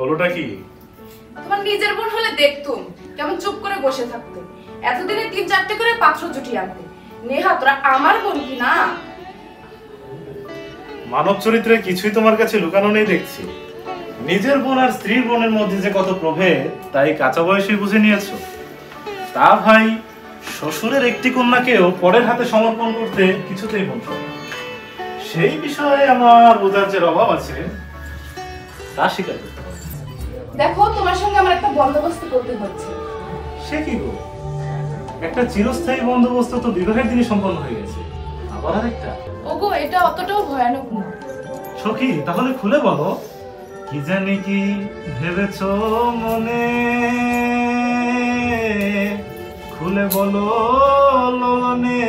বলোটা কি? তোমার নিজের বোন হলে দেখতুম কেমন চুপ করে বসে থাকতে, এতদিনে 3-4টে করে পাত্র জুটিয়ে আনতে। নেহা, তোরা আমার বোন কি না? মানব চরিত্রে কিছুই তোমার কাছে লুকানো নেই দেখছি। নিজের বোন আর স্ত্রীর বোনের মধ্যে যে কত প্রভেদ তাই কাঁচা বয়সে বুঝে নিয়েছো। তা ভাই, শ্বশুরের একটি কন্যাকেও পরের হাতে সমর্পণ করতে কিছুতেই বলছো। সেই বিষয়ে আমার বোঝার অভাব আছে, তা স্বীকার করতে হবে। দেখো, তোমার সঙ্গে আমার একটা বন্দোবস্ত করতে হচ্ছে। সে কি গো? একটা চিরস্থায়ী বন্দোবস্ত তো বিবাহের দিনই সম্পন্ন হয়ে গেছে, আবার আরেকটা? ওগো, এটা অতটাও ভয়ানক না। সখী, তাহলে খুলে বলো, কি জানি কি ভেবেছ মনে, খুলে বলো ললনে।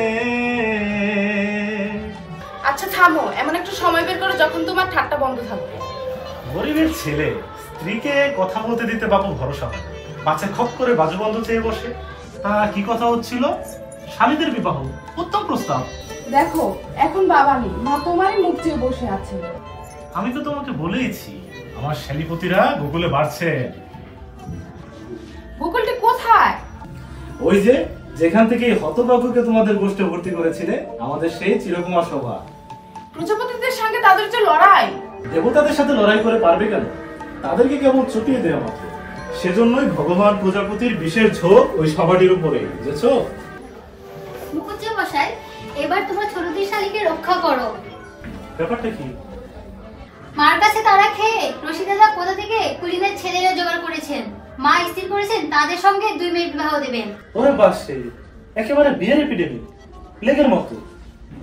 আচ্ছা থামো, এমন একটা সময় বের করো যখন তোমার ঠাট্টা বন্ধ থাকবে। গরিবের ছেলে স্ত্রীকে কথা বলতে দিতে বাবু ভরসা হয়, পাছে খপ করে বাজু বন্ধ চেয়ে বসে। তা কি কথা হচ্ছিল? স্বামীদের বিবাহ, উত্তম প্রস্তাব। দেখো, এখন বাবা নেই, মা তোমারই মুখ চেয়ে বসে আছে। আমি তো তোমাকে বলেইছি, আমার শ্যালীপতিরা গোকুলে বাড়ছে। গোকুলটি কোথায়? ওই যে যেখান থেকে হতভাগ্যকে তোমাদের গোষ্ঠে ভর্তি করেছিলে, আমাদের সেই চিরকুমার সভা। প্রজাপতিদের সঙ্গে তাদের যে লড়াই। দেবতাদের সাথে লড়াই করে পারবে কেন? তাদেরকে কেবল চটিয়ে দেওয়া মাত্র। সেজন্যই ভগবান প্রজাপতির বিশেষ ঝোঁক ওই সভাটির উপরে, বুঝেছো? মুখুজ্জে মশাই, এবার তোমার ছোটদের শালীকে রক্ষা করো। ব্যাপারটা কি? মার কাছে তারা খেয়ে রশিদাদা কোথা থেকে কুলিনের ছেলেরা জোগাড় করেছেন। মা স্থির করেছেন তাদের সঙ্গে 2 মেয়ের বিবাহ দেবেন। ওরে বাসে, একেবারে বিয়ের এপিডেমিক, প্লেগের মতো।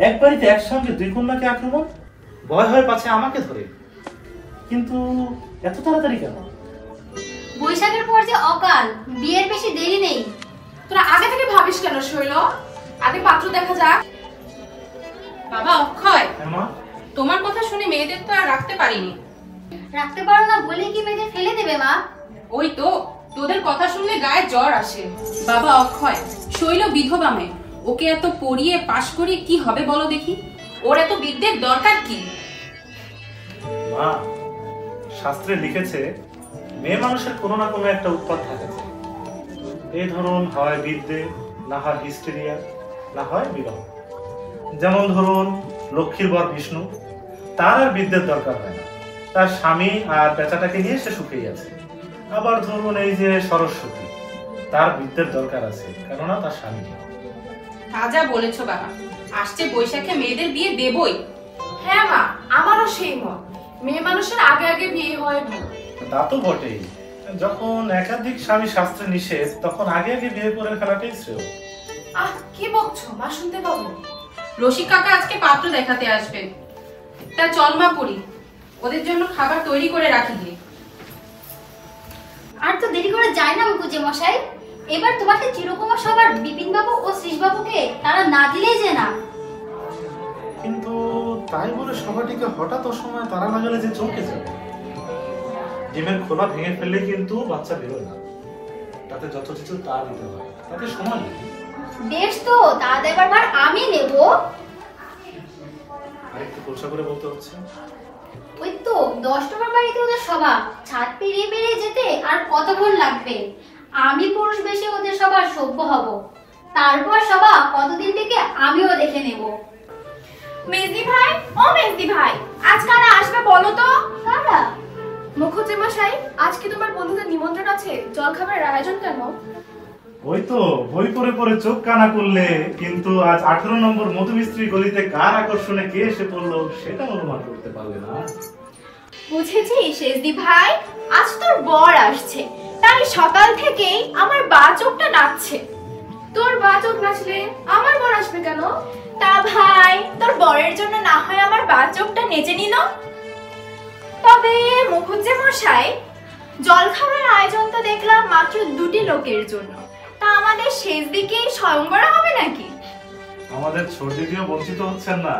এক বাড়িতে একসঙ্গে 2 কন্যাকে আক্রমণ, ভয় হয় পাছে আমাকে ধরে। কিন্তু এত তাড়াতাড়ি কেন? বৈশাখের পর যে অকাল, বিয়ের বেশি দেরি নেই। তোরা আগে থেকে ভাবিস কেন শৈল? আগে পাত্র দেখা যাক। বাবা অক্ষয়, মা, তোমার কথা শুনে মেয়েদের তো আর রাখতে পারিনি। রাখতে পারো না বলে কি মেয়েদের ফেলে দেবে মা? ওই তো, তোদের কথা শুনলে গায়ে জ্বর আসে। বাবা অক্ষয়, শৈল বিধবা মেয়ে, ওকে এত পড়িয়ে পাশ করিয়ে কি হবে বলো দেখি? ওর এত বিদ্যের দরকার কি? মা, শাস্ত্রে লিখেছে মেয়ে মানুষের কোনো না কোনো একটা উৎপাত থাকে। এই ধরুন, হয় বিদ্যে, না হয় হিস্টেরিয়া, না হয় বিবাহ। যেমন ধরুন লক্ষ্মীর বর বিষ্ণু, তার আর বিদ্যের দরকার হয় না, তার স্বামী আর পেঁচাটাকে নিয়ে সে সুখেই আছে। আবার ধরুন এই যে সরস্বতী, তার বিদ্যের দরকার আছে, কেননা তার স্বামী। তা যা বলেছো বাবা, আসছে বৈশাখে মেয়েদের বিয়ে দেবই। হ্যাঁ মা, আমারও সেই মত। মেয়ে মানুষের আগে আগে বিয়ে হয় ভালো। তা তো বটেই, যখন একাধিক স্বামী শাস্ত্রে নিষেধ, তখন আগে আগে বিয়ে করে ফেলাটাই শ্রেয়। কি বকছো মা? শুনতে পাবো। রসিক কাকা আজকে পাত্র দেখাতে আসবেন, তা চল মা পড়ি, ওদের জন্য খাবার তৈরি করে রাখি গিয়ে। আর তো দেরি করে যায় না মুখুজ্জে মশাই। এবার তোমাকে চিরকুমার সবার বিপিন বাবু ও শ্রীশ বাবুকে তারা না দিলেই যে না। কিন্তু তাই বলে সভাটিকে হঠাৎ অসময়ে তারা লাগালে যে চমকে যাবে। ডিমের খোলা ভেঙে ফেললে কিন্তু বাচ্চা বেরোয় না, তাতে যত কিছু তা দিতে হয়, তাতে সময় লাগে। বেশ, তো তা দেবার ভার আমি নেব। আরেকটু খোলসা করে বলতে হচ্ছে। ওই তো 10 নম্বর বাড়িতে ওদের সভা, ছাদ পেরিয়ে পেরিয়ে যেতে আর কতক্ষণ লাগবে। আমি পুরুষ বেশি ওদের সবার সভ্য হব, তারপর সভা কতদিন থেকে আমিও দেখে নেব। মেজদি ভাই, ও মেজদি ভাই, আজ কারা আসবে বলো তো? কারা? মুখুজ্জে মশাই, আজ কি তোমার বন্ধুদের নিমন্ত্রণ আছে? জল খাবারের আয়োজন কেন? ওই তো বই পড়ে পড়ে চোখ কানা করলে, কিন্তু আজ 18 নম্বর মধুমিস্ত্রি গলিতে কার আকর্ষণে কে এসে পড়লো সেটা অনুমান করতে পারলে না। বুঝেছি শেষদি ভাই, আজ তোর বর আসছে, তাই সকাল থেকেই আমার বা চোখটা নাচছে। তোর বা চোখ নাচলে আমার বর আসবে কেন? তা ভাই, তোর বরের জন্য না হয় আমার বা চোখটা নেচে নিল। তবে মুখুজ্জে মশাই, জলখাবারের আয়োজন তো দেখলাম মাত্র 2টি লোকের জন্য, তা আমাদের শেষ দিকেই স্বয়ংবরা হবে নাকি? আমাদের ছোট দিদিও বঞ্চিত হচ্ছেন না।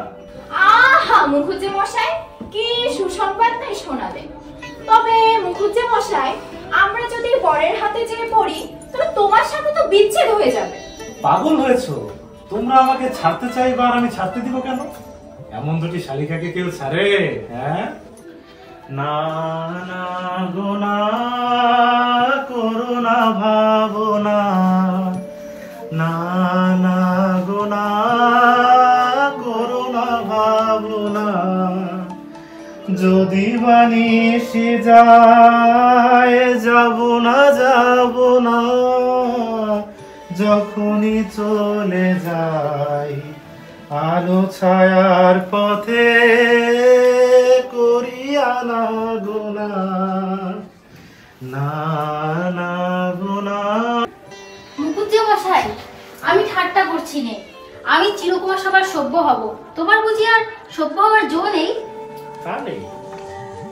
আহা মুখুজ্জে মশাই, কি সুসংবাদ তাই শোনালেন। তবে মুখুজ্জে মশাই, আমরা যদি বরের হাতে যেয়ে পড়ি, তবে তোমার সাথে তো বিচ্ছেদ হয়ে যাবে। পাগল হয়েছো? তোমরা আমাকে ছাড়তে চাইবা আর আমি ছাড়তে দিব কেন? এমন দুটি শালিকাকে কেউ ছাড়ে? হ্যাঁ, না না গো না করুণা ভাবনা, না না গো না করুণা ভাবনা, যদি বানিয়ে যায় যাব না যখনই চলে যাই আলো ছায়ার পথে করিয়া না গুনা, না না গুনা। মুকুজ্জে মশাই, আমি ঠাট্টা করছি নে। আমি চিরকুমার সবার সভ্য হব, তোমার বুঝি আর সভ্য হওয়ার জো নেই? তা নেই।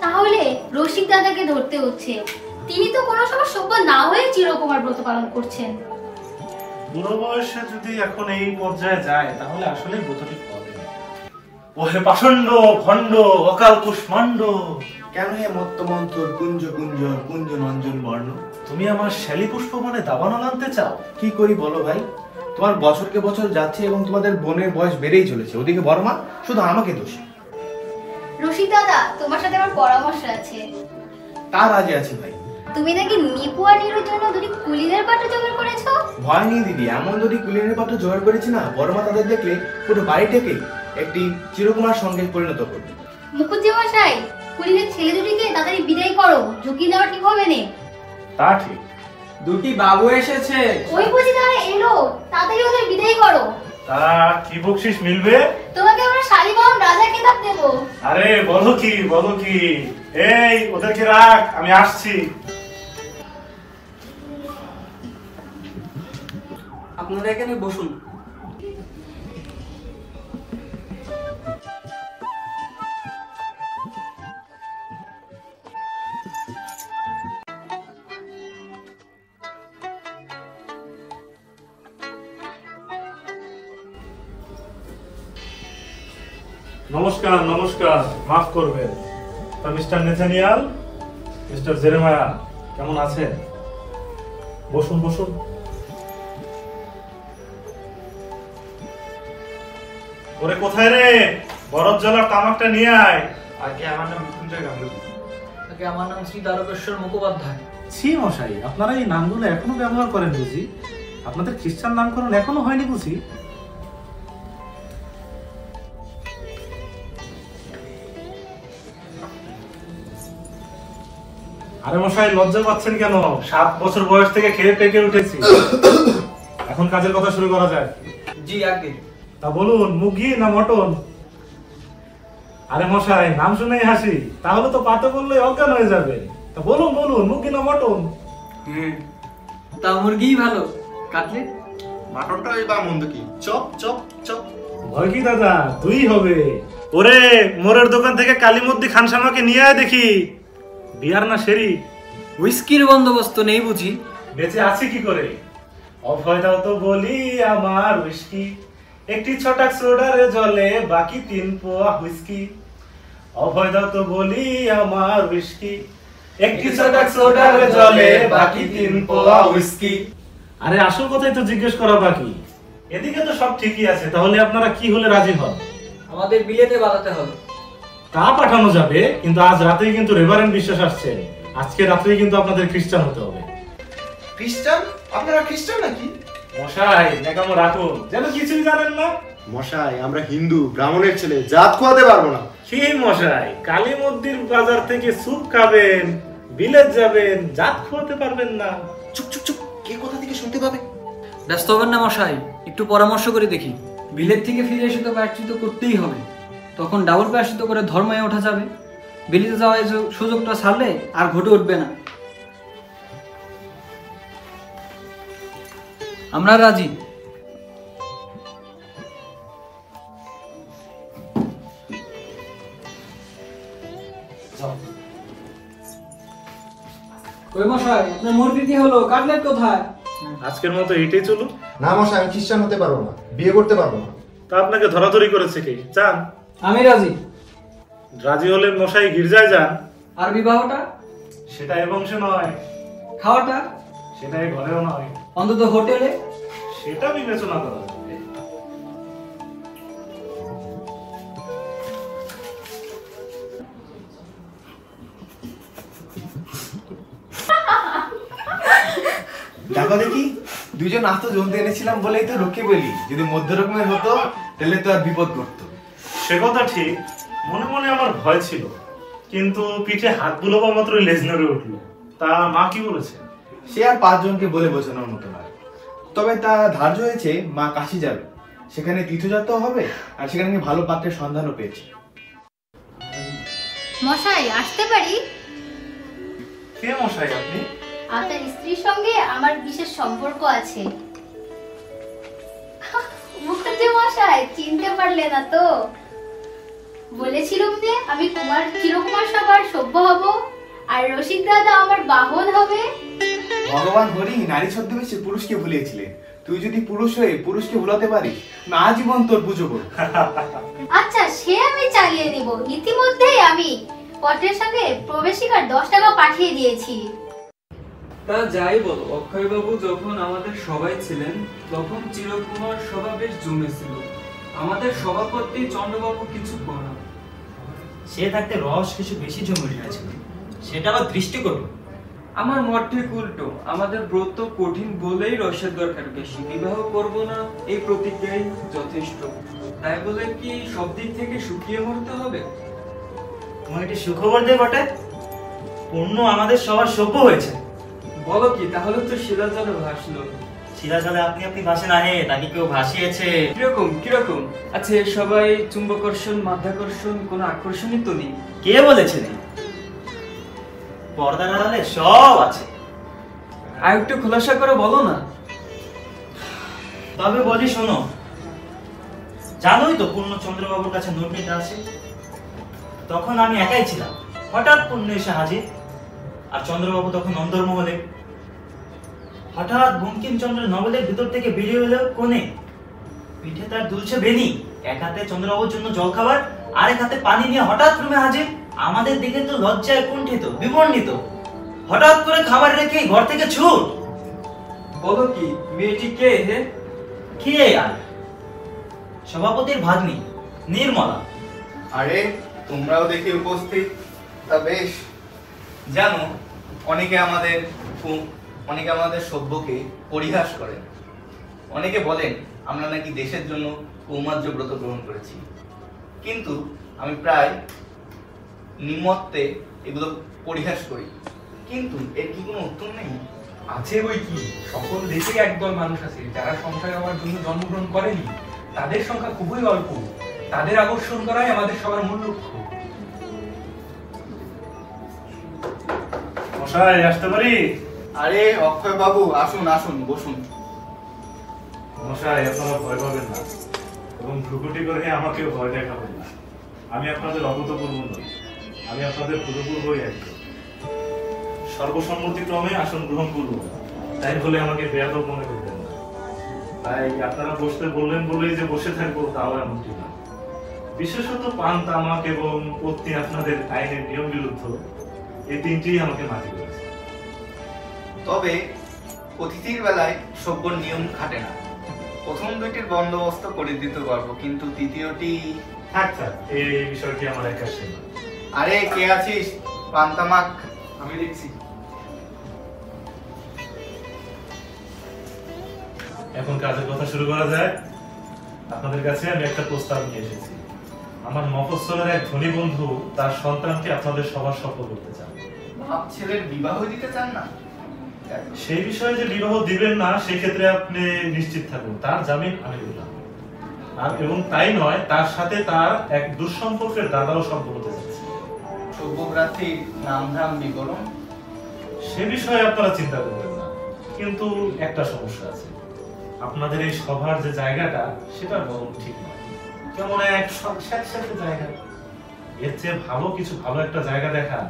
তাহলে রসিক দাদাকে ধরতে হচ্ছে, তিনি তো কোনো সময় সভ্য না হয়ে চিরকুমার ব্রত পালন করছেন। বুড়ো বয়সে যদি এখন এই পর্যায়ে যায় তাহলে আসলে ব্রতটি হবে। ওহে পাষণ্ড ভণ্ড অকাল কুষ্মাণ্ড, কেন হে মত্তমন্থর কুঞ্জ কুঞ্জর কুঞ্জ নঞ্জন বর্ণ? তুমি আমার শ্যালী পুষ্প মানে দাবানল আনতে চাও? কি করি বলো ভাই, তোমার বছরকে বছর যাচ্ছে এবং তোমাদের বোনের বয়স বেড়েই চলেছে, ওদিকে বড় মা শুধু আমাকে দোষ। রসিক দাদা, তোমার সাথে আমার পরামর্শ আছে। তার রাজি আছি ভাই। তুমি নাকি নিপু আর নিরুর জন্য দুটি কুলিদের পাঠা জোগাড় করেছো? ভয় নেই দিদি, এমন যদি কুলিনের পাত্র জোগাড় করেছি না, বড় মা তাদের দেখলে পুরো বাড়িটাকে একটি চিরকুমার সঙ্গে পরিণত করবে। মুকুজ্জে মশাই, কুলিদের ছেলে দুটিকে তাড়াতাড়ি বিদায় করো, ঝুঁকি নেওয়া ঠিক হবে না। তা ঠিক। দুটি বাবু এসেছে। ওই বুঝি তারা এলো, তাড়াতাড়ি ওদের বিদায় করো। তা কি বকশিস মিলবে? তোমাকে আমরা শালিগ্রাম রাজা খেতাব দেব। আরে বলো কি, এই ওদেরকে রাখ, আমি আসছি। আপনারা এখানে বসুন। নমস্কার নমস্কার, মাফ করবেন। তা মিস্টার নেথানিয়াল, মিস্টার জেরেমায়া কেমন আছেন? বসুন বসুন। ওরে কোথায় রে, বরফ জলার তামাকটা নিয়ে আয়। আগে আমার নাম মৃত্যুঞ্জয় গাঙ্গুলি। আগে আমার নাম শ্রী দ্বারকেশ্বর মুখোপাধ্যায়। ছি মশাই, আপনারা এই নামগুলো এখনো ব্যবহার করেন বুঝি? আপনাদের খ্রিস্টান নামকরণ এখনো হয়নি বুঝি? আরে মশাই, লজ্জা পাচ্ছেন কেন? 7 বছর বয়স থেকে খেয়ে পেকে উঠেছি, এখন কাজের কথা শুরু করা যায়। জি আগে। তা বলুন, মুরগি না মটন? আরে মশাই, নাম শুনেই হাসি, তাহলে তো পাতে বললে অজ্ঞান হয়ে যাবে। তা বলুন মুরগি না মটন? তা মুরগিই ভালো। কাটলেট? মাটনটাই বা মন্দ কি? Chop chop chop. ভয় কি দাদা, দুই হবে। ওরে, মোরের দোকান থেকে কালিমুদ্দি খানসামাকে নিয়ে আয় দেখি। বিয়ার না শেরি? হুইস্কির বন্দোবস্ত নেই বুঝি? বেঁচে আছি কি করে? অভয় দাও তো বলি আমার হুইস্কি, একটি ছটাক সোডারে জলে বাকি 3 পোয়া হুইস্কি। অভয় দাও তো বলি আমার হুইস্কি, একটি ছটাক সোডারে জলে বাকি 3 পোয়া হুইস্কি। আরে আসল কথাই তো জিজ্ঞেস করা বাকি। এদিকে তো সব ঠিকই আছে, তাহলে আপনারা কি হলে রাজি হন? আমাদের বিলেতে বাড়াতে হবে। তা পাঠানো যাবে, কিন্তু আজ রাতেই কিন্তু রেভারেন্ড বিশ্বাস আসছে। আজকে রাতেই কিন্তু আপনাদের খ্রিস্টান হতে হবে। খ্রিস্টান? আপনারা খ্রিস্টান নাকি? মশাই, নেকামো রাখুন, যেন কিছুই জানেন না। মশাই, আমরা হিন্দু ব্রাহ্মণের ছেলে, জাত খোয়াতে পারবো না। কি মশাই, কালী মন্দির বাজার থেকে স্যুপ খাবেন, বিলেত যাবেন, জাত খোয়াতে পারবেন না? চুপ চুপ চুপ, কে কোথা থেকে শুনতে পাবে? ব্যস্ত হবেন না মশাই, একটু পরামর্শ করে দেখি। বিলেত থেকে ফিরে এসে তো প্রায়শ্চিত্ত করতেই হবে, তখন ডাবল প্রায়শ্চিত্ত করে ধর্মে ওঠা যাবে। বিলিতে যাওয়ার সুযোগটা ছাড়লে আর ঘটে উঠবে না। আমরা রাজি। কই মশাই, আপনার মুরগি কি হলো? কাটলেট কোথায়? আজকের মতো এইটাই চলুন। না মশাই, আমি খ্রিস্টান হতে পারবো না, বিয়ে করতে পারবো না। তা আপনাকে ধরাধরি করেছে কি? চান? আমি রাজি। রাজি হলে মশাই গির্জায় যান। আর বিবাহটা? সেটা এ বংশে নয়। খাওয়াটা? সেটা এ ঘরেও নয়। অন্তত হোটেলে? সেটা বিবেচনা করা যাবে। দেখো দেখি, দুজন আস্ত জমতে এনেছিলাম বলেই তো রক্ষে বলি, যদি মধ্য রকমের হতো তাহলে তো আর বিপদ ঘটতো। সে কথা ঠিক, মনে মনে আমার ভয় ছিল, কিন্তু পিঠে হাত বুলোবা মাত্রই লেজ নড়ে উঠলো। তা মা কি বলেছে? সে আর 5 জনকে বলে বোঝানোর মতো নয়, তবে তা ধার্য হয়েছে মা কাশি যাবে, সেখানে তীর্থযাত্রাও হবে, আর সেখানে ভালো পাত্রের সন্ধানও পেয়েছে। মশাই আসতে পারি? কে মশাই আপনি? আপনার স্ত্রীর সঙ্গে আমার বিশেষ সম্পর্ক আছে। মুখার্জি মশাই চিনতে পারলে না তো? বলেছিলাম যে আমি চিরকুমার সভার সভ্য হব, আর রসিক দাদা আমার বাহন হবে। ভগবান হরি নারী ছদ্মবেশে পুরুষকে ভুলিয়েছিলেন, তুই যদি পুরুষ হয়ে পুরুষকে ভুলাতে পারিস, না জীবন তোর পুজো করব। আচ্ছা, সে আমি চালিয়ে দেব। ইতিমধ্যেই আমি পত্রের সঙ্গে প্রবেশিকার 10 টাকা পাঠিয়ে দিয়েছি। তা যাই বলো, অক্ষয়বাবু যখন আমাদের সবাই ছিলেন তখন চিরকুমার সভা বেশ জমেছিল। আমাদের সভাপতি চন্দ্রবাবু কিছু করা, সে থাকতে রস কিছু বেশি জমে উঠেছিল, সেটা আবার দৃষ্টি করবো। আমার মত ঠিক উল্টো, আমাদের ব্রত কঠিন বলেই রসের দরকার বেশি, বিবাহ করব না এই প্রতিজ্ঞাই যথেষ্ট। তাই বলে কি সব দিক থেকে শুকিয়ে মরতে হবে? তোমার একটি সুখবর দিয়ে বটে, পূর্ণ আমাদের সবার সভ্য হয়েছে। বলো কি, তাহলে তো শিলাজলে ভাসলো। শিলাজলে আপনি আপনি ভাসে না, হে তাকে কেউ ভাসিয়েছে। কিরকম কিরকম? আচ্ছা, সবাই চুম্বকর্ষণ মাধ্যাকর্ষণ কোন আকর্ষণই তো নেই। কে বলেছে নেই? পর্দার আড়ালে সব আছে। আর একটু খোলাসা করে বলো না। তবে বলি শোনো, জানোই তো পূর্ণচন্দ্রবাবুর কাছে নোটমিট আছে। তখন আমি একাই ছিলাম, হঠাৎ পূর্ণ এসে হাজির, আর চন্দ্রবাবু তখন অন্দরমহলে। হঠাৎ বঙ্কিমচন্দ্র নভেলের ভিতর থেকে বেরিয়ে এলো কোণে, পিঠে তার দুলছে বেনি, এক হাতে চন্দ্রবাবুর জন্য জলখাবার, আর এক হাতে পানি নিয়ে হঠাৎ রুমে হাজির। আমাদের দিকে তো লজ্জায় কুণ্ঠিত বিবর্ণিত, হঠাৎ করে খাবার রেখে ঘর থেকে ছুট। বলো কি, মেয়েটি কে হে? কে আর? সভাপতির ভাগ্নি নির্মলা। আরে তোমরাও দেখি উপস্থিত, তা বেশ। জানো, অনেকে আমাদের সভ্যকে পরিহাস করেন, অনেকে বলেন আমরা নাকি দেশের জন্য কৌমার্য ব্রত গ্রহণ করেছি, কিন্তু আমি প্রায় নিমত্তে এগুলো পরিহাস করি, কিন্তু এর কি কোনো উত্তর নেই? আছে বই কি, সকল দেশেই একদল মানুষ আছে যারা সংসার হওয়ার জন্য জন্মগ্রহণ করেনি, তাদের সংখ্যা খুবই অল্প, তাদের আকর্ষণ করাই আমাদের সবার মূল লক্ষ্য। মশাই আসতে পারি? আরে অক্ষয় বাবু, আসুন আসুন, বসুন। মশাই আপনারা ভয় পাবেন না, এবং ভ্রুকুটি করে আমাকে ভয় দেখাবেন না। আমি আপনাদের অভূতপূর্ব নই, আমি আপনাদের পূর্বপূর্বই একজন। সর্বসম্মতিক্রমে আসন গ্রহণ করব, তাই বলে আমাকে বেয়াদব মনে করবেন না। তাই আপনারা বসতে বললেন বলেই যে বসে থাকবো তাও এমনটি না। বিশেষত পান, তামাক এবং পত্নী আপনাদের আইনের নিয়ম বিরুদ্ধ, এই তিনটিই আমাকে মাটি করেছে। তবে অতিথির বেলায় সভ্য নিয়ম খাটে না। প্রথম দুইটির বন্দোবস্ত করে দিতে পারবো, কিন্তু তৃতীয়টি থাক থাক, এই বিষয়টি আমার একা সেবা। আরে কে আছিস? পান্তামাক আমি দেখছি। এখন কাজের কথা শুরু করা যায়। আপনাদের কাছে আমি একটা প্রস্তাব নিয়ে এসেছি। আমার মফস্বলের এক ধনী বন্ধু তার সন্তানকে আপনাদের সবার সফল করতে চান। বাপ ছেলের বিবাহ দিতে চান না? সেই বিষয়ে যে বিবাহ দিবেন না সেক্ষেত্রে আপনি নিশ্চিত থাকুন, তার জামিন আমি দিলাম। আর এবং তাই নয়, তার সাথে তার এক দুঃসম্পর্কের দাদাও সম্পর্ক হতে যাচ্ছে। সভ্যপ্রার্থীর নামধাম বিবরণ সে বিষয়ে আপনারা চিন্তা করবেন না, কিন্তু একটা সমস্যা আছে। আপনাদের এই সভার যে জায়গাটা, সেটা বরং ঠিক নয়, কেমন এক স্যাঁতস্যাঁতে জায়গা। এর চেয়ে ভালো কিছু ভালো একটা জায়গা দেখান,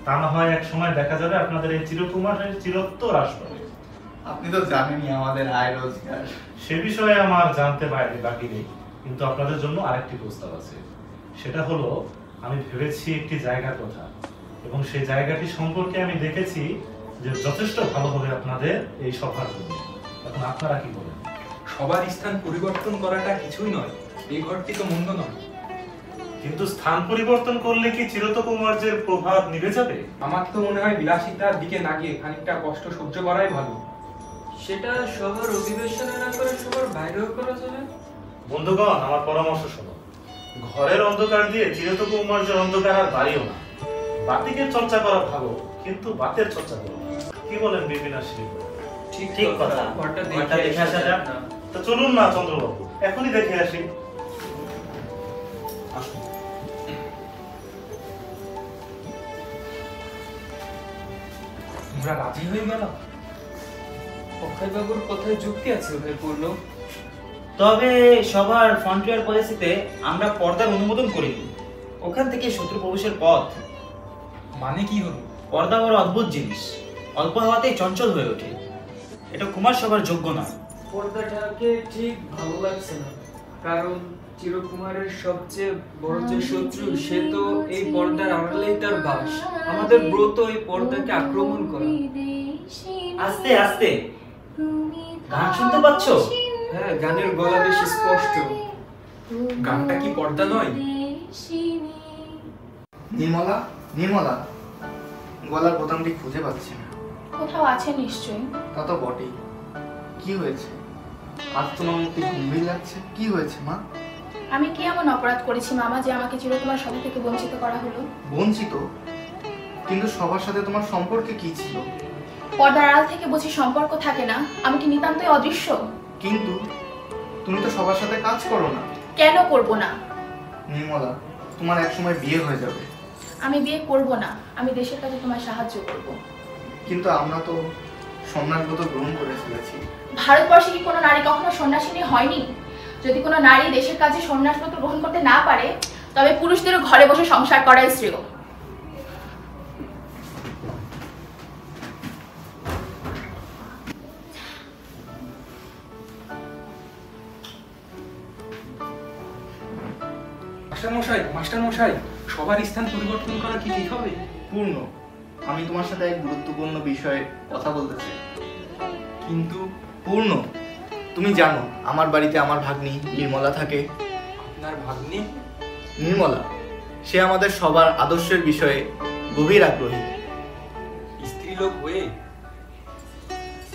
তা না হয় এক সময় দেখা যাবে আপনাদের এই চিরকুমারের চিরত্ব হ্রাস পাবে। আপনি তো জানেনই আমাদের আয় রোজগার। সে বিষয়ে আমার জানতে বাকি নেই, কিন্তু আপনাদের জন্য আরেকটি প্রস্তাব আছে। সেটা হলো, আমি ভেবেছি একটি জায়গার কথা, এবং সেই জায়গাটি সম্পর্কে আমি দেখেছি যে যথেষ্ট ভালো হবে আপনাদের এই সভার জন্য। এখন আপনারা কি বলেন? সবার স্থান পরিবর্তন করাটা কিছুই নয়, এই ঘরটি তো মন্দ নয়। কিন্তু স্থান পরিবর্তন করলে কি চিরকুমার্যের প্রভাব নিভে যাবে? আমার তো মনে হয় বিলাসিতার দিকে না গিয়ে খানিকটা কষ্ট সহ্য করাই ভালো। সেটা সবার অধিবেশনে না করে সবার বাইরেও করা যাবে। বন্ধুগণ, আমার পরামর্শ শোনো। ঘরের অন্ধকার দিয়ে চিরতকুমার্যের অন্ধকার আর বাড়িও না। বাতিকের চর্চা করা ভালো, কিন্তু বাতের চর্চা করো না। কি বলেন বিপিন আর শ্রী? ঠিক কথা। ঘরটা ঘরটা দেখে আসা যাক না। তো চলুন না চন্দ্রবাবু, এখনই দেখে আসি। আসুন। তোমরা রাজি হয়ে গেল? অক্ষয়বাবুর কথায় যুক্তি আছে ভাই পূর্ণ। তবে সবার ফ্রন্টিয়ার পলিসিতে আমরা পর্দার অনুমোদন করিনি। ওখান থেকে শত্রু প্রবেশের পথ। মানে কি হলো? পর্দা বড় অদ্ভুত জিনিস, অল্প হওয়াতেই চঞ্চল হয়ে ওঠে। এটা কুমার সবার যোগ্য নয়। পর্দাটাকে ঠিক ভালো লাগছে না, কারণ চিরকুমারের সবচেয়ে বড় যে শত্রু সে তো এই পর্দার আড়ালেই তার বাস। আমাদের ব্রত এই পর্দাকে আক্রমণ করা। আস্তে আস্তে গান শুনতে পাচ্ছ? হ্যাঁ, গানের গলা বেশ স্পষ্ট। গানটা কি পর্দা নয়? নির্মলা, নির্মলা, গলার বোতামটি খুঁজে পাচ্ছি না। কোথাও আছে নিশ্চয়ই। তা তো বটেই। কি হয়েছে? আজ তোমার মুখে গম্ভীর লাগছে। কি হয়েছে মা? আমি কি এমন অপরাধ করেছি মামা যে আমাকে চিরকুমার সভা থেকে বঞ্চিত করা হলো? বঞ্চিত? কিন্তু সবার সাথে তোমার সম্পর্কে কি ছিল? পর্দার আড়াল থেকে বুঝি সম্পর্ক থাকে না? আমি কি নিতান্তই অদৃশ্য? কিন্তু তুমি তো সবার সাথে কাজ করো না। কেন করব না? নির্মলা, তোমার একসময় বিয়ে হয়ে যাবে। আমি বিয়ে করব না, আমি দেশের কাজে তোমার সাহায্য করব। কিন্তু আমরা তো সন্ন্যাসব্রত গ্রহণ করে ফেলেছি। ভারতবর্ষে কি কোনো নারী কখনো সন্ন্যাসিনী হয়নি? যদি কোনো নারী দেশের কাজে সন্ন্যাসব্রত গ্রহণ করতে না পারে, তবে পুরুষদেরও ঘরে বসে সংসার করাই শ্রেয়। মাস্টার মশাই, সবার স্থান পরিবর্তন করা কি ঠিক হবে? পূর্ণ, আমি তোমার সাথে এক গুরুত্বপূর্ণ বিষয়ে কথা বলতে চাই। কিন্তু পূর্ণ, তুমি জানো আমার বাড়িতে আমার ভাগ্নি নির্মলা থাকে। আপনার ভাগ্নে? নির্মলা, সে আমাদের সবার আদর্শের বিষয়ে গভীর আগ্রহী। স্ত্রীলোক হয়ে?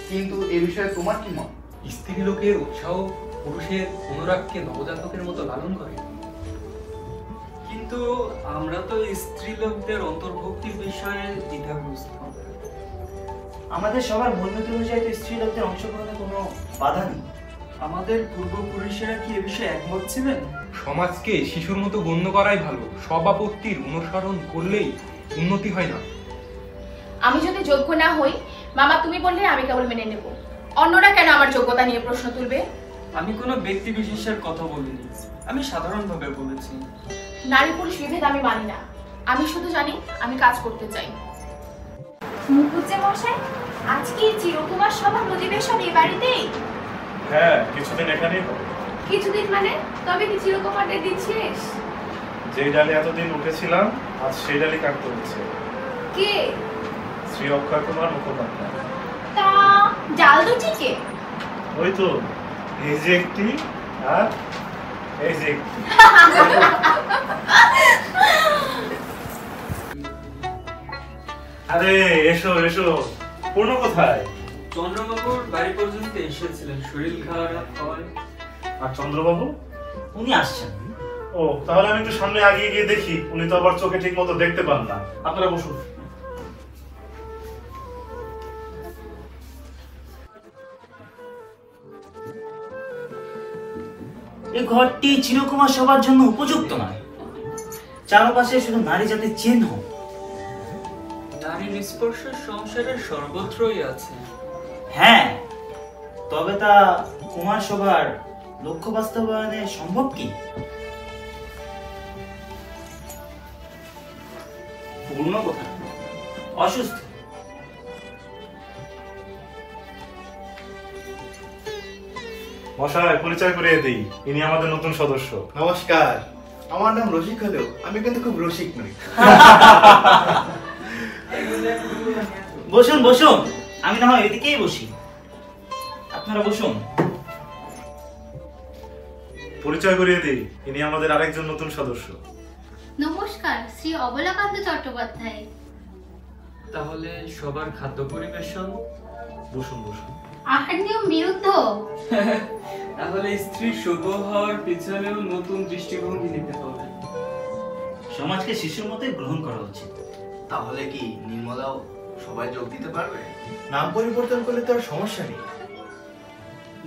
কিন্তু এ বিষয়ে তোমার কি মত? স্ত্রীলোকের উৎসাহ পুরুষের অনুরাগকে নবজাতকের মতো লালন করে। কিন্তু আমরা তো স্ত্রীলোকদের অন্তর্ভুক্তির বিষয়ে দ্বিধাগ্রস্ত। আমাদের সবার মূলনীতি অনুযায়ী তো স্ত্রী লোকদের অংশগ্রহণে কোনো বাধা নেই। আমাদের পূর্বপুরুষেরা কি এ বিষয়ে একমত ছিলেন? সমাজকে শিশুর মতো গণ্য করাই ভালো। সব আপত্তির অনুসরণ করলেই উন্নতি হয় না। আমি যদি যোগ্য না হই, মামা তুমি বললে আমি কেবল মেনে নেব। অন্যরা কেন আমার যোগ্যতা নিয়ে প্রশ্ন তুলবে? আমি কোনো ব্যক্তি বিশেষের কথা বলিনি, আমি সাধারণভাবে বলেছি। নারী পুরুষ বিভেদ আমি মানি না। আমি শুধু জানি আমি কাজ করতে চাই। মুখুজ্জে মশাই, আজকে চিরকুমার সভার অধিবেশন এই বাড়িতেই? হ্যাঁ, কিছুদিন এখানেই হবে। কিছুদিন মানে? তবে কি চিরকুমারদের দিন শেষ? যেই ডালে এতদিন উঠেছিলাম, আজ সেই ডালই কাটতে হচ্ছে। কে? শ্রী অক্ষয় কুমার মুখোপাধ্যায়। তা ডাল দুটি কে? ওই তো, এই যে একটি আর এই যে একটি। আরে এসো এসো, পূর্ণ কোথায়? চন্দ্রবাবুর বাড়ি পর্যন্ত এসেছিলেন শরীর খারাপ হওয়ায়। আর চন্দ্রবাবু? উনি আসছেন। ও, তাহলে আমি একটু সামনে আগিয়ে গিয়ে দেখি। উনি তো আবার চোখে ঠিক মতো দেখতে পান না। আপনারা বসুন। এই ঘরটি চিরকুমার সবার জন্য উপযুক্ত নয়। চারপাশে শুধু নারী জাতির চিহ্ন। নারী নিষ্পর্শ সংসারের সর্বত্রই আছে। হ্যাঁ, তবে তা কুমার সবার লক্ষ্য বাস্তবায়নে সম্ভব কি? পূর্ণ কোথায়? অসুস্থ। মশাই, পরিচয় করিয়ে দিই, ইনি আমাদের নতুন সদস্য। নমস্কার, আমার নাম রসিক হলেও আমি কিন্তু খুব রসিক নই। বসুন বসুন, আমি না হয় এদিকেই বসি। আপনারা বসুন। পরিচয় করিয়ে দিই, ইনি আমাদের আরেকজন নতুন সদস্য। নমস্কার, শ্রী অবলাকান্ত চট্টোপাধ্যায়। তাহলে সবার খাদ্য পরিবেশন। বসুন বসুন। আহার নিয়ম বিরুদ্ধ। তাহলে স্ত্রী শুভ হওয়ার পিছনেও নতুন দৃষ্টিভঙ্গি নিতে হবে। সমাজকে শিশুর মতোই গ্রহণ করা উচিত। তাহলে কি নির্মলাও সবাই যোগ দিতে পারবে? নাম পরিবর্তন করলে তো আর সমস্যা নেই।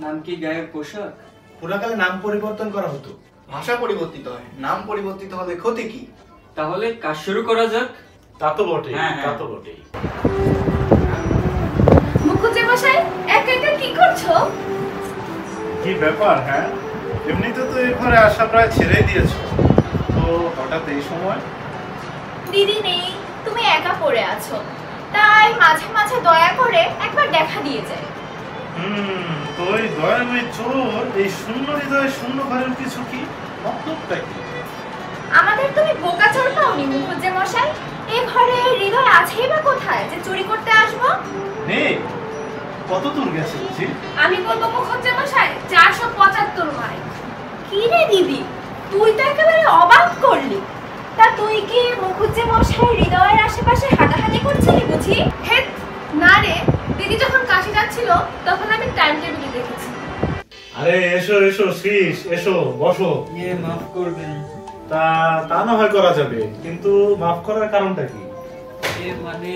নাম কি গায়ের পোশাক? পুরাকালে নাম পরিবর্তন করা হতো, ভাষা পরিবর্তিত হয়, নাম পরিবর্তিত হলে ক্ষতি কি? তাহলে কাজ শুরু করা যাক। তা তো বটেই, হ্যাঁ, তা তো বটেই। মুখুজ্জে মশাই একা একা কি করছো? কি ব্যাপার? হ্যাঁ, এমনিতে তো এই ঘরে আসা প্রায় ছেড়েই দিয়েছো, তো হঠাৎ এই সময়? দিদি নেই, তুমি একা পড়ে আছো, তাই মাঝে মাঝে দয়া করে একবার দেখা দিয়ে যায়। তো ওই দয়াময় চোর এই শূন্য হৃদয়ে শূন্য ঘরের কিছু কি মতলবটা কি? আমাদের তুমি বোকা চোর পাওনি মুখুজ্জে মশাই? এ ঘরে হৃদয় আছেই বা কোথায় যে চুরি করতে আসবো? নেই, কত দূর গেছে বুঝি? আমি বলবো মুখুজ্জে মশাই 475 মাইল। কি রে দিদি, তুই তো একেবারে অবাক করলি। তা তুই কি মুখুজ্জে মশাই হৃদয়ের আশেপাশে হাঁটাহাঁটি করছিলি বুঝি? হেৎ, না রে, দিদি যখন কাশি যাচ্ছিল তখন আমি টাইম টেবিলে দেখেছি। আরে এসো এসো শ্রীশ, এসো বসো। মাফ করবেন। তা না হয় করা যাবে, কিন্তু মাফ করার কারণটা কি? মানে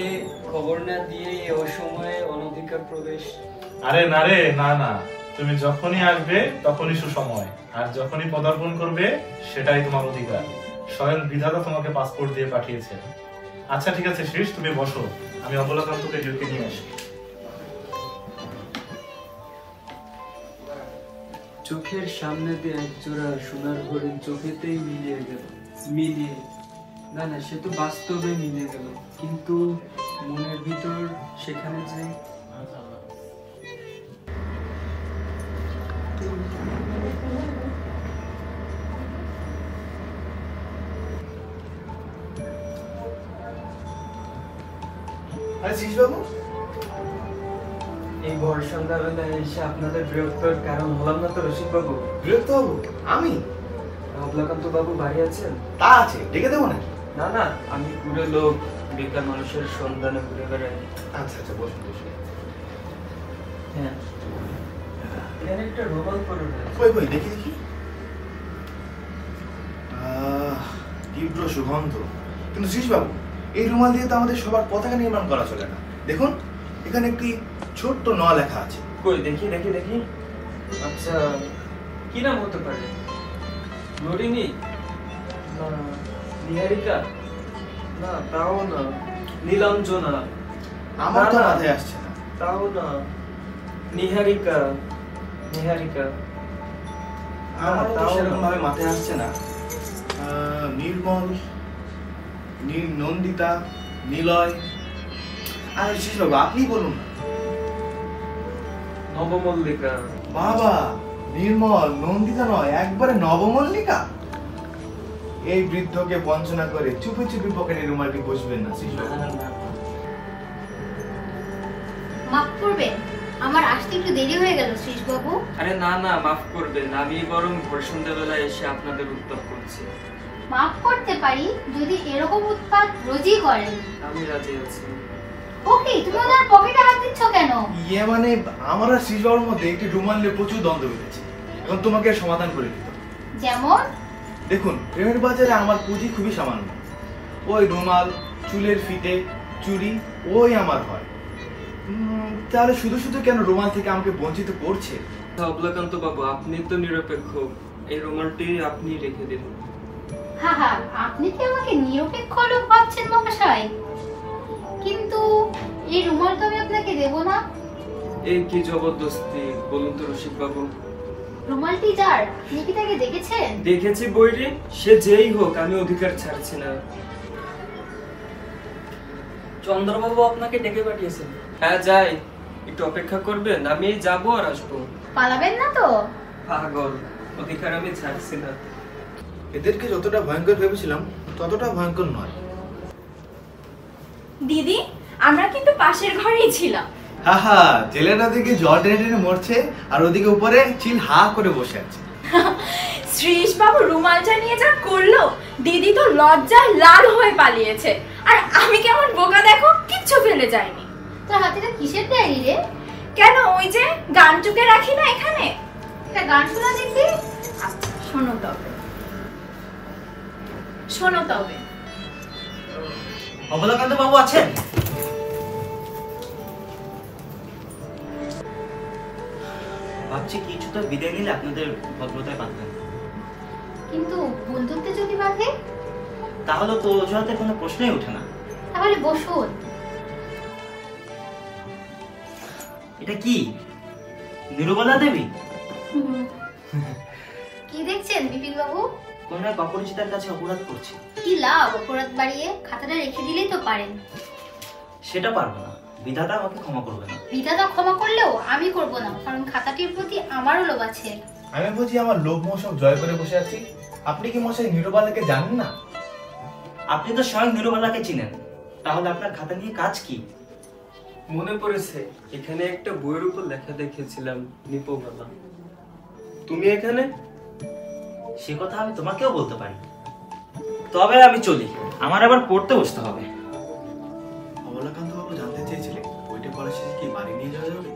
খবর না দিয়ে ওই সময়ে অনধিকার প্রবেশ। আরে না রে, না না, তুমি যখনই আসবে তখনই সুসময়, আর যখনই পদার্পণ করবে সেটাই তোমার অধিকার। স্বয়ং বিধাতা তোমাকে পাসপোর্ট দিয়ে পাঠিয়েছে। আচ্ছা ঠিক আছে শ্রীশ, তুমি বসো, আমি অবলাকান্তকে ডেকে নিয়ে আসি। চোখের সামনে দিয়ে এক জোড়া সোনার হরিণ চোখেতেই মিলিয়ে গেল। না না, সে তো বাস্তবে মিলে গেল, কিন্তু মনের ভিতর সেখানে যে আরে শ্রীশ বাবু, এই ভোর সন্ধ্যাবেলায় এসে আপনাদের বিরক্তর কারণ হলাম না তো রসিক বাবু? বিরক্ত বাবু? আমি? অবলাকান্ত বাবু বাড়ি আছেন? তা আছে, ডেকে দেবো নাকি? না না, আমি পুরো লোক বেকার মানুষের সন্ধানে ঘুরে বেড়াই। আচ্ছা আচ্ছা, বসুন বসুন। হ্যাঁ, এখানে একটা রোমাল পরে রয়েছে। কই কই দেখি দেখি। তীব্র সুগন্ধ। কিন্তু শ্রীশ বাবু, এই রুমাল দিয়ে তো আমাদের সবার পতাকা নির্মাণ করা চলে না। দেখুন, এখানে একটি ছোট্ট ন লেখা আছে। কই দেখি দেখি দেখি। আচ্ছা, কি নাম হতে পারে? নরিনী? না, নিহারিকা? না, তাও না। নীলাঞ্জনা? আমার তো না, না। মাথায় আসছে না। তাও না। নিহারিকা? আমার তো তাও সেরকম না। ভাবে মাথায় আসছে না। নির্মল, নন্দিতা, নিলয়। আর শ্রীশ বাবু, আপনি বলুন না। নবমল্লিকা? বাবা, নির্মল, নন্দিতা নয়, একবারে নবমল্লিকা। এই বৃদ্ধকে বঞ্চনা করে চুপি চুপি পকেটে রুমালটি বসবেন না শ্রীশ বাবু। মাফ করবেন, আমার আসতে একটু দেরি হয়ে গেল শ্রীশ বাবু। আরে না না, মাফ করবেন, আমি বরং ভোর সন্ধ্যাবেলায় এসে আপনাদের উত্তপ করছি। মাফ করতে পারি যদি এরকম উৎপাত রোজই করেন। আমি রাজি আছি। ওকে, তুমি ওনার পকেটে হাত দিচ্ছ কেন? ইয়ে মানে, আমার আর শ্রীশ বাবুর মধ্যে একটি রুমাল নিয়ে প্রচুর দ্বন্দ্ব বেঁধেছে। এখন তোমাকে সমাধান করে দিতে হবে। যেমন? দেখুন, প্রেমের বাজারে আমার পুঁজি খুবই সামান্য। ওই রুমাল, চুলের ফিতে, চুড়ি, ওই আমার হয়। তাহলে শুধু শুধু কেন রুমাল থেকে আমাকে বঞ্চিত করছে? অবলাকান্ত বাবু, আপনি তো নিরপেক্ষ, এই রুমালটি আপনি রেখে দিন। হা হা, আপনি কি আমাকে নিরপেক্ষ লোক ভাবছেন মহাশয়? কিন্তু এই রুমাল তো আমি আপনাকে দেব না। এই কি জবরদস্তি, বলুন তো রসিক বাবু। রুমালটি যার, আপনি কি তাকে দেখেছেন? দেখেছি বইরে, সে যেই হোক, আমি অধিকার ছাড়ছি না। চন্দ্রবাবু আপনাকে ডেকে পাঠিয়েছেন? হ্যাঁ যাই, একটু অপেক্ষা করবেন, আমি যাবো আর আসবো। পালাবেন না তো? পাগল, অধিকার আমি ছাড়ছি না। এদেরকে যতটা ভয়ঙ্কর ভেবেছিলাম ততটা ভয়ঙ্কর নয়। দিদি, আমরা কিন্তু পাশের ঘরেই ছিলাম। হাহা, জেলেরা দিকে জল টেনে টেনে মরছে, আর ওদিকে উপরে চিল হা করে বসে আছে। শ্রীশ বাবু রুমালটা নিয়ে যা করলো, দিদি তো লজ্জায় লাল হয়ে পালিয়েছে, আর আমি কেমন বোকা দেখো, কিচ্ছু ফেলে যায়নি। তোর হাতেটা কিসের ডায়েরি রে? কেন ওই যে গান টুকে রাখি না এখানে? একটা গান শোনা দেখি। আচ্ছা শোনো তবে। অবলাকান্ত বাবু আছেন? ভাবছি কিছু তো বিদায় নিলে আপনাদের ভদ্রতায় বাঁধবেন, কিন্তু বন্ধুত্বে যদি বাঁধে তাহলে তো অজুহাতের কোনো প্রশ্নই ওঠে না। তাহলে বসুন। এটা কি নিরুবালা দেবী? কি দেখছেন বিপিন বাবু? কোন এক অপরিচিতার কাছে অপরাধ করছি। কি লাভ অপরাধ বাড়িয়ে? খাতাটা রেখে দিলেই তো পারেন। সেটা পারবো না, বিধাতা আমাকে ক্ষমা করবে না। বিধাতা ক্ষমা করলেও আমি করব না, কারণ খাতাটির প্রতি আমারও লোভ আছে। আমি বুঝি আমার লোভ মোহ সব জয় করে বসে আছি? আপনি কি মশাই নিরুবালাকে জানেন না? আপনি তো স্বয়ং নিরুবালাকে চিনেন, তাহলে আপনার খাতা নিয়ে কাজ কি? মনে পড়েছে, এখানে একটা বইয়ের উপর লেখা দেখেছিলাম নিপোবালা। তুমি এখানে? সে কথা আমি তোমাকেও বলতে পারি, তবে আমি চলি, আমার আবার পড়তে বসতে হবে। অবলাকান্ত বাবু জানতে চেয়েছিলেন বইটা পড়া শেষে কি বাড়ি নিয়ে যাওয়া যাবে?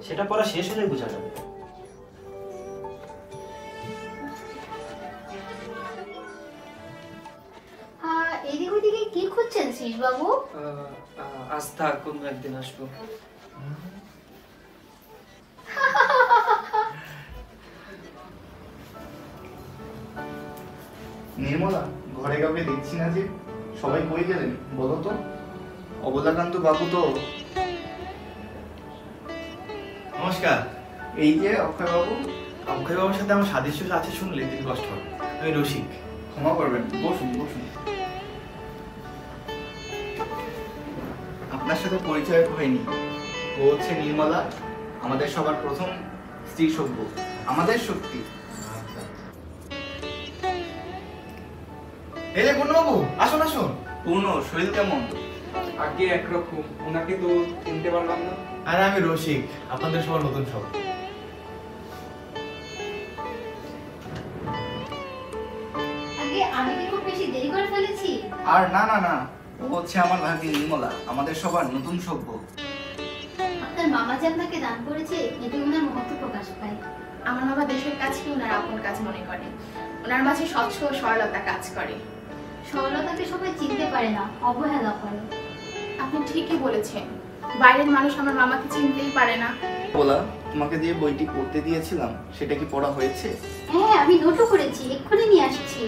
সেটা পড়া শেষ হলেই বোঝা যাবে। এদিক ওদিকে কি খুঁজছেন শ্রীশ বাবু? আস্থা কোন একদিন আসবো। নির্মলা, ঘরে কাউকে দেখছি না যে, সবাই কই গেলেন বলো তো? অবলাকান্ত বাবু তো। নমস্কার। এই যে অক্ষয় বাবু। অক্ষয় বাবুর সাথে আমার সাদৃশ্য আছে শুনলে তিনি কষ্ট হবে। আমি রসিক, ক্ষমা করবেন। বসুন বসুন। আপনার সাথে পরিচয় হয়নি। ও হচ্ছে নির্মলা, আমাদের সবার প্রথম স্ত্রী সভ্য, আমাদের শক্তি। এই যে পূর্ণবাবু, আসুন আসুন। পূর্ণ, শরীর কেমন? আগে একরকম, ওনাকে তো চিনতে পারলাম না। আরে আমি রসিক, আপনাদের সবার নতুন সব। আগে আমি কি খুব বেশি দেরি করে ফেলেছি? আর না না না, ও হচ্ছে আমার ভাগ্নি নির্মলা, আমাদের সবার নতুন সভ্য। আপনার মামা যে আপনাকে দান করেছে, এতে ওনার মহত্ব প্রকাশ পায়। আমার বাবা দেশের কাছে ওনার আপন কাজ মনে করে, ওনার মাঝে স্বচ্ছ ও সরলতা কাজ করে। সরলতাকে সবাই চিনতে পারে না, অবহেলা করে। আপনি ঠিকই বলেছেন, বাইরের মানুষ আমার মামাকে চিনতেই পারে না। বলা, তোমাকে দিয়ে বইটি পড়তে দিয়েছিলাম, সেটা কি পড়া হয়েছে? হ্যাঁ, আমি নোটও করেছি, এক্ষুনি নিয়ে আসছি।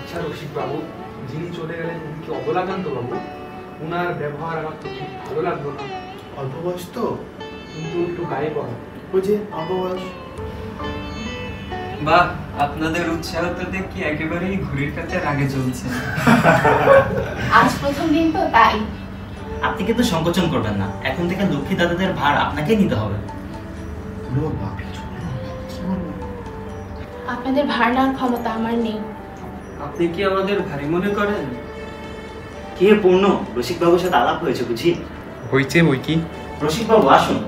আচ্ছা রসিক বাবু, যিনি চলে গেলেন উনি কি অবলাকান্ত বাবু? উনার ব্যবহার আমার তো ঠিক ভালো লাগলো না। অল্প বয়স তো, কিন্তু একটু গায়ে পড়া। ওই যে অল্প বয়স। বাহ, আপনাদের উৎসাহ তো দেখি একেবারেই ঘড়ির কাছে আগে চলছে। আজ প্রথম দিন তো তাই। আপনি কিন্তু সংকোচন করবেন না, এখন থেকে লক্ষ্মী দাদাদের ভার আপনাকেই নিতে হবে। আপনাদের ভার নেওয়ার ক্ষমতা আমার নেই। আপনি কি আমাদের ভারী মনে করেন? কে পূর্ণ, রসিক বাবুর সাথে আলাপ হয়েছে বুঝি? হয়েছে বই কি? রসিক বাবু আসুন।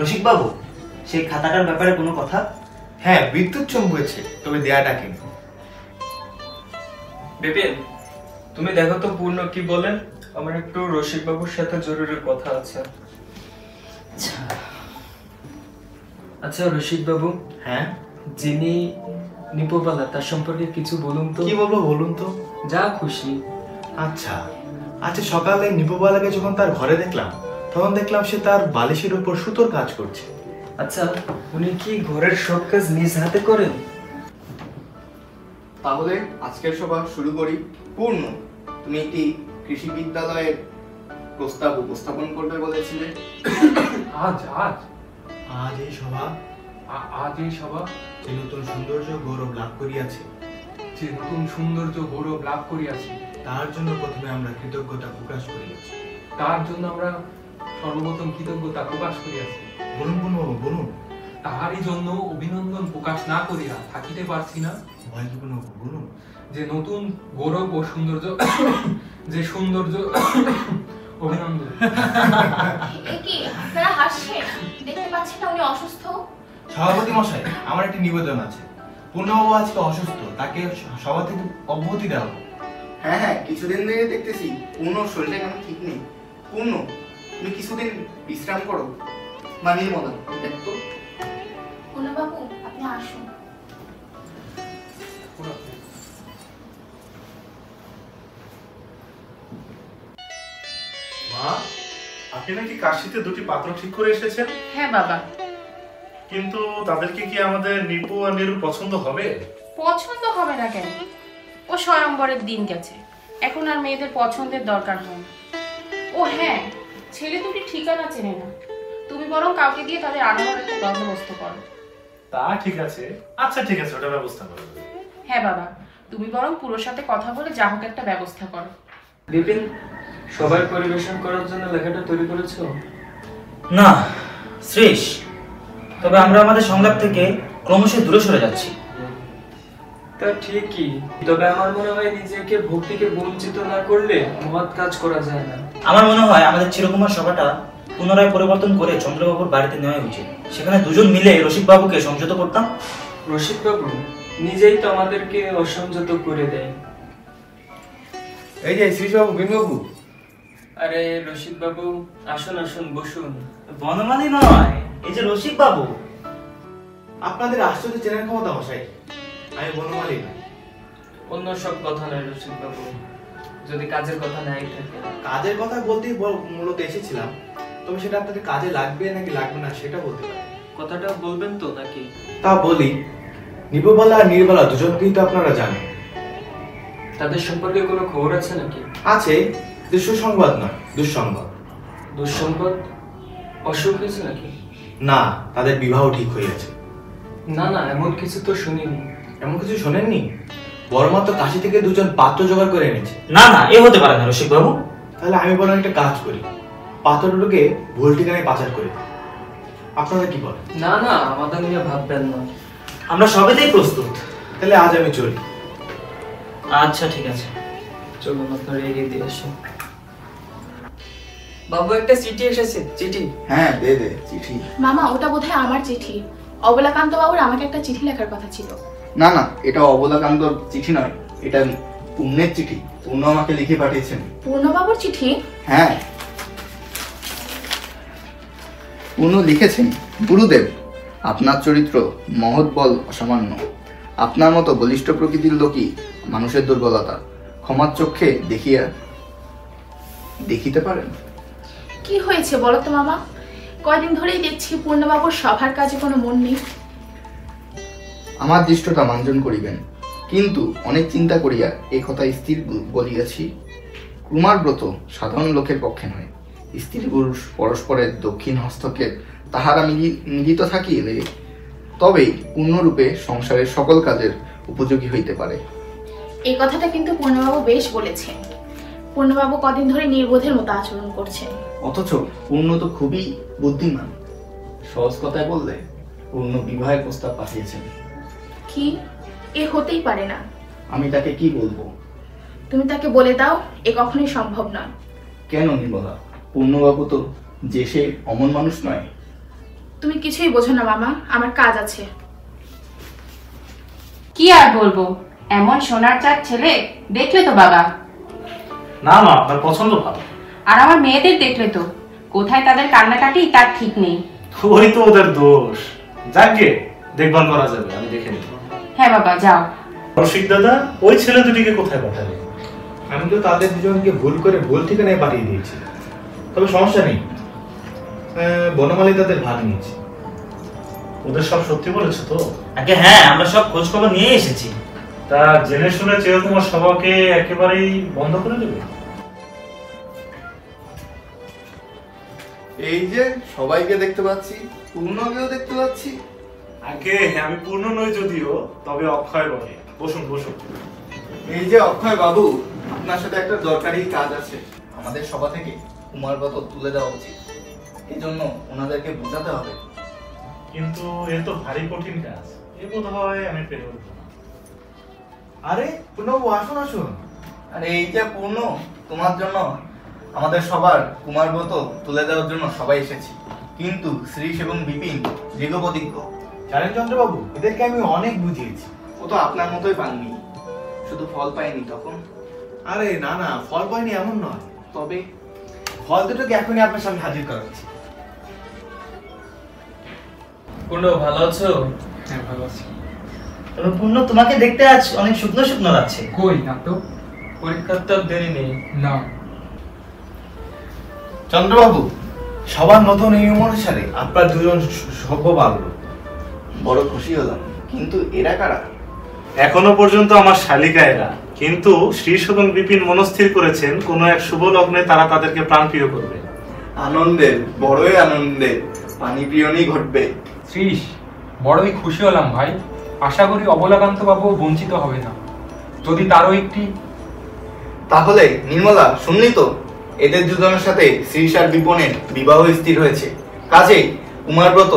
রসিক বাবু, সেই খাতাটার ব্যাপারে কোনো কথা? হ্যাঁ, বিদ্যুৎ চমকেছে, তবে দেয়াটা কি? বিপিন, তুমি দেখো তো পূর্ণ কি বলেন। আমার একটু রসিক বাবুর সাথে জরুরি কথা আছে। আচ্ছা রসিক বাবু, হ্যাঁ, যিনি নিপোবালা তার সম্পর্কে কিছু বলুন তো। কি বলবো বলুন তো? যা খুশি। আচ্ছা আচ্ছা, সকালে নিপোবালাকে যখন তার ঘরে দেখলাম, তখন দেখলাম সে তার বালিশের উপর সুতোর কাজ করছে। আচ্ছা, উনি কি ঘরের সব কাজ নিজ হাতে করেন? তাহলে আজকের সভা শুরু করি। পূর্ণ, তুমি একটি কৃষি বিদ্যালয়ের প্রস্তাব উপস্থাপন করবে বলেছিলে। আজ আজ আজ এই সভা, আজ এই সভা যে নতুন সৌন্দর্য গৌরব লাভ করিয়াছে, যে নতুন সৌন্দর্য গৌরব লাভ করিয়াছে, তার জন্য প্রথমে আমরা কৃতজ্ঞতা প্রকাশ করিয়াছি। তার জন্য আমরা সর্বপ্রথম কৃতজ্ঞতা প্রকাশ করিয়াছি। বলুন পূর্ণবাবু, বলুন। তাহারই জন্য অভিনন্দন প্রকাশ না করিয়া থাকিতে পারছি না। পূর্ণবাবু বলুন। যে নতুন গৌরব ও সৌন্দর্য, যে সৌন্দর্য অভিনন্দন। এ কি আপনারা হাসছেন? দেখতে পাচ্ছেন না উনি অসুস্থ? সভাপতি মশাই, আমার একটি নিবেদন আছে। পূর্ণবাবু আজকে অসুস্থ, তাকে সভা থেকে অব্যাহতি দেওয়া হোক। হ্যাঁ হ্যাঁ, কিছুদিন ধরে দেখতেছি পূর্ণ শরীরটা কেন ঠিক নেই। পূর্ণ, তুমি কিছুদিন বিশ্রাম করো। বা নির্মলা, দেখতো পূর্ণবাবু আপনি আসুন। মা, আপনি নাকি কাশিতে দুটি পাত্র ঠিক করে এসেছেন? হ্যাঁ বাবা। কিন্তু তাদেরকে কি আমাদের নিপু আর নিরুর পছন্দ হবে? পছন্দ হবে না কেন? ও স্বয়ংবরের দিন গেছে, এখন আর মেয়েদের পছন্দের দরকার হয় না। ও হ্যাঁ, ছেলে দুটি ঠিকানা চেনে না। তুমি বরং কাউকে দিয়ে তাদের আনানোর একটা বন্দোবস্ত করো। তা ঠিক আছে, আচ্ছা ঠিক আছে, ওটা ব্যবস্থা করো। হ্যাঁ বাবা, তুমি বরং পুরোর সাথে কথা বলে যা হোক একটা ব্যবস্থা করো। বিপিন, সবাই পরিবেশন করার জন্য লেখাটা তৈরি করেছো? না শ্রেষ, তবে আমরা আমাদের সংলাপ থেকে ক্রমশ দূরে সরে যাচ্ছি। তা ঠিকই, তবে আমার মনে হয় নিজেকে ভক্তিকে বঞ্চিত না করলে মহৎ কাজ করা যায় না। আমার মনে হয় আমাদের চিরকুমার সভাটা পুনরায় পরিবর্তন করে চন্দ্রবাবুর বাড়িতে নেওয়া উচিত। সেখানে দুজন মিলে রসিকবাবুকে সংযত করতাম। রসিকবাবু নিজেই তো আমাদেরকে অসংযত করে দেয়। এই যে শ্রীশবাবু, বিনবাবু। আরে রসিকবাবু, আসুন আসুন, বসুন। বনমালী নয়, এই যে রসিকবাবু। আপনাদের আশ্চর্য চেনার ক্ষমতা মশাই। আমি বনমালী না। অন্য সব কথা নয় রসিকবাবু, যদি কাজের কথা নাই থাকে। কাজের কথা বলতেই মূলত এসেছিলাম, তবে সেটা আপনাদের কাজে লাগবে নাকি লাগবে না সেটা বলতে পারি। কথাটা বলবেন তো নাকি? তা বলি, নিপুবালা আর নির্বালা দুজনকেই তো আপনারা জানেন। তাদের সম্পর্কে কোনো খবর আছে নাকি? আছে, সুসংবাদ নয়, দুঃসংবাদ। দুঃসংবাদ? অসুখ হয়েছে নাকি? না, তাদের বিবাহ ঠিক হয়ে গেছে। না না, এমন কিছু তো শুনিনি। এমন কিছু শোনেননি? বড়মা তো কাশি থেকে দুজন পাত্র জোগাড় করে এনেছে। না না, এ হতে পারে না রসিকবাবু। তাহলে আমি বরং একটা কাজ করি, পাত্র দুটোকে ভুল ঠিকানায় পাচার করি। আপনারা কি বলেন? না না, আমাদের নিয়ে ভাববেন না, আমরা সবেতেই প্রস্তুত। তাহলে আজ আমি চলি। আচ্ছা ঠিক আছে, চলুন আপনারা এগিয়ে দিয়ে আসুন। বাবু, একটা চিঠি এসেছে। চিঠি? হ্যাঁ, দে দে চিঠি। মামা, ওটা বোধহয় আমার চিঠি। অবলাকান্ত বাবুর আমাকে একটা চিঠি লেখার কথা ছিল। না না, এটা অবলাকান্তর চিঠি নয়, এটা পূর্ণের চিঠি। পূর্ণ আমাকে লিখে পাঠিয়েছেন। পূর্ণবাবুর চিঠি? হ্যাঁ, পূর্ণ লিখেছেন, গুরুদেব, আপনার চরিত্র মহৎ বল অসামান্য। আপনার মতো বলিষ্ঠ প্রকৃতির লোকই মানুষের দুর্বলতা ক্ষমার চক্ষে দেখিতে পারেন। কি হয়েছে বলো তো মামা? কয়দিন ধরেই দেখছি পূর্ণবাবুর সভার কাজে কোনো মন নেই। আমার দৃষ্টতা মার্জন করিবেন, কিন্তু অনেক চিন্তা করিয়া এই কথা স্থির বলিয়াছি, কুমার ব্রত সাধারণ লোকের পক্ষে নয়। স্ত্রী পুরুষ পরস্পরের দক্ষিণ হস্তক্ষেপ তাহারা মিলিত থাকিলে তবেই পূর্ণরূপে সংসারের সকল কাজের উপযোগী হইতে পারে। এই কথাটা কিন্তু পূর্ণবাবু বেশ বলেছেন। পূর্ণবাবু কদিন ধরে নির্বোধের মতো আচরণ করছেন। অথচ পূর্ণ তো খুবই বুদ্ধিমান। সহজ কথায় বললে পূর্ণ বিবাহের প্রস্তাব পাঠিয়েছেন। কি? এ হতেই পারে না। আমি তাকে কি বলবো? তুমি তাকে বলে দাও, এ কখনোই সম্ভব নয়। কেন নির্মলা? পূর্ণবাবু তো যে সে অমন মানুষ নয়। তুমি কিছুই বোঝো না মামা, আমার কাজ আছে। কি আর বলবো, এমন সোনার চাঁদ ছেলে দেখলে তো বাবা। না মা, আপনার পছন্দ ভালো। আর আমার মেয়েদের দেখলে তো কোথায় তাদের কান্নাকাটি তার ঠিক নেই। ওই তো ওদের দোষ। যাকে দেখভাল করা যাবে, আমি দেখে নেব। হ্যাঁ বাবা, যাও। রসিক দাদা, ওই ছেলে দুটিকে কোথায় পাঠাবে? আমি তো তাদের দুজনকে ভুল করে ভুল ঠিকানায় পাঠিয়ে দিয়েছি। তবে সমস্যা নেই, বনমালী তাদের ভাগ নিয়েছে। ওদের সব সত্যি বলেছো তো? আগে হ্যাঁ, আমরা সব খোঁজ খবর নিয়ে এসেছি। তা জেনে শুনে চিরকুমার সভাকে একেবারেই বন্ধ করে দেবে? এই যে সবাইকে দেখতে পাচ্ছি, পূর্ণকেও দেখতে পাচ্ছি। আগে আমি পূর্ণ নই যদিও, তবে অক্ষয় বলে। বসুন বসুন। এই যে অক্ষয় বাবু, আপনার সাথে একটা দরকারি কাজ আছে। আমাদের সভা থেকে কুমারব্রত তুলে দেওয়া উচিত, এই জন্য ওনাদেরকে বোঝাতে হবে। কিন্তু এ তো ভারী কঠিন কাজ, এ বোধ হয় আমি পেরে উঠবো না। আরে পূর্ণবাবু, আসুন আসুন। আর এই যে পূর্ণ, তোমার জন্য আমাদের সবার কুমারব্রত তুলে দেওয়ার জন্য সবাই এসেছি, কিন্তু শ্রীশ এবং বিপিন দৃঢ়প্রতিজ্ঞ। জানেন চন্দ্রবাবু, এদেরকে আমি অনেক বুঝিয়েছি। ও তো আপনার মতোই পাননি, শুধু ফল পায়নি তখন। আরে না না, ফল পাইনি এমন নয়, তবে ফল দুটোকে এখনই আপনার সামনে হাজির করাচ্ছি। পূর্ণ ভালো আছো? হ্যাঁ, ভালো আছি। তবে পূর্ণ, তোমাকে দেখতে আজ অনেক শুকনো শুকনো লাগছে। কই না তো। পরীক্ষার তো আর দেরি নেই। না। চন্দ্রবাবু, সবার নতুন নিয়ম অনুসারে আপনার দুজন সভ্য বাড়ল। বড় খুশি হলাম, কিন্তু এরা কারা? এখনো পর্যন্ত আমার শালিকা এরা, কিন্তু শ্রীশ এবং বিপিন মনস্থির করেছেন কোনো এক শুভ লগ্নে তারা তাদেরকে প্রাণপ্রিয় করবে। আনন্দের, বড়ই আনন্দের পানিপ্রিয়নই ঘটবে। শ্রীশ, বড়ই খুশি হলাম ভাই। আশা করি অবলাকান্ত বাবু বঞ্চিত হবে না। যদি তারও একটি। তাহলে নির্মলা, শুনলি তো, এদের দুজনের সাথে শ্রীশ আর বিপনের বিবাহ স্থির হয়েছে। কাজেই কুমারব্রত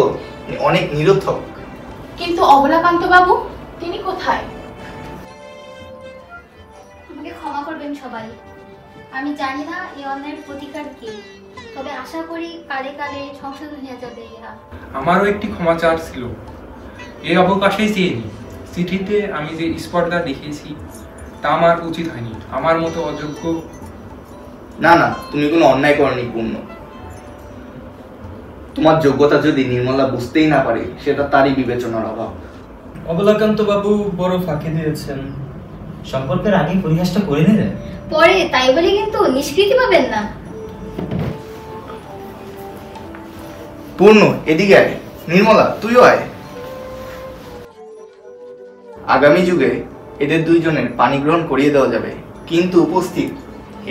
অনেক নিরর্থক। কিন্তু অবলাকান্ত বাবু, তিনি কোথায়? আমাকে ক্ষমা করবেন সবাই। আমি জানি না এই অন্যায়ের প্রতিকার কি, তবে আশা করি কালে কালে সংশোধন হয়ে যাবে ইহা। আমারও একটি ক্ষমা চার ছিল, এই অবকাশেই চেয়েনি। চিঠিতে আমি যে স্পর্ধা দেখিয়েছি তা আমার উচিত হয়নি। আমার মতো অযোগ্য। না না, তুমি কোনো অন্যায় করনি পূর্ণ। তোমার যোগ্যতা যদি নির্মলা বুঝতেই না পারে, সেটা তারই বিবেচনার অভাব। অবলাকান্ত বাবু বড় ফাঁকি দিয়েছেন। সম্পর্কের আগেই পরিহাসটা করে নিলেন। পরে তাই বলে কিন্তু নিষ্কৃতি পাবেন না। পূর্ণ, এদিকে আয়। নির্মলা, তুইও আয়। আগামী যুগে এদের দুইজনের পানি গ্রহণ করিয়ে দেওয়া যাবে, কিন্তু উপস্থিত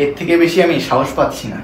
এর থেকে বেশি আমি সাহস পাচ্ছি না।